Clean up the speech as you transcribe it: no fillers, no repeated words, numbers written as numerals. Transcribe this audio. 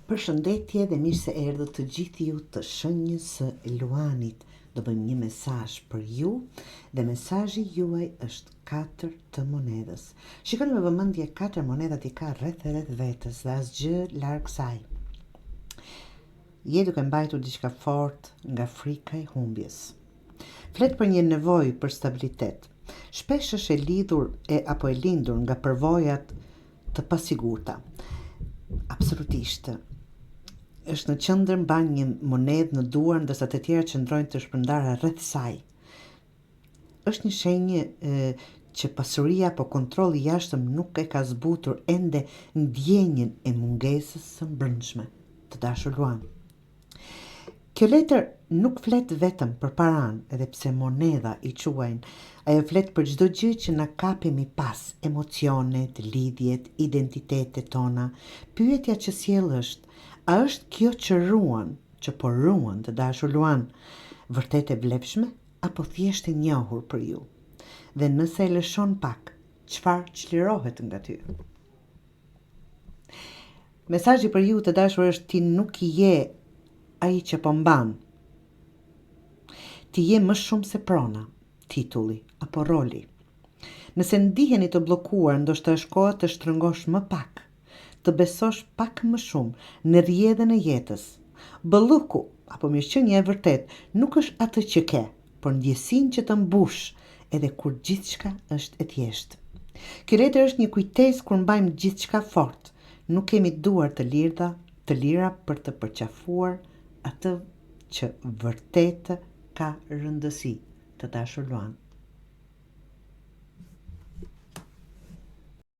Përshëndetje dhe mirë se erdhët të gjithë ju të shenjës së Luanit. Do bëjmë një mesazh për ju dhe mesazhi juaj është 4 të monedhës. Shikoni me vëmendje 4 monedhat i ka rreth vetes dhe asgjë larg saj. Je duke mbajtur diçka fort nga frika e humbjes. Flet për një nevojë për stabilitet. Shpesh është e lindur nga përvojat të pasigurta. Absolutisht. Është në qendër, mban një monedhë në duar, ndërsa të tjerat qëndrojnë të shpërndara rreth saj. Është një shenjë që pasuria apo kontrolli i jashtëm nuk e ka zbutur ende ndjenjën e mungesës së brendshme, të dashur Luan. Kjo letër nuk flet vetëm për paran, edhe pse monedha i quajnë, ajo flet për çdo gjë që na kapemi pas, emocionet, lidhjet, identitetet tona. Pyetja që sjell është, a është kjo që po ruan të dashur Luan, vërtet e vlefshme apo thjesht e njohur për ju? Dhe nëse e lëshon pak, çfarë çlirohet nga ty? Mesazhi për ju të dashur është ti nuk je ai që po mban. Ti je më shumë se prona, titulli apo roli. Nëse ndiheni të bllokuar, ndoshta është koha të shtrëngosh më pak, të besosh pak më shumë në rrjedhën e jetës. Bëlluku apo mirëqenia e vërtet nuk është atë që ke, por ndjesinë që të mbush edhe kur gjithçka është e thjeshtë. Ky letër është një kujtesë kur mbajmë gjithçka fort. Nuk kemi duar të lira për të përqafuar atë që vërtet ka rëndësi, të dashur Luan.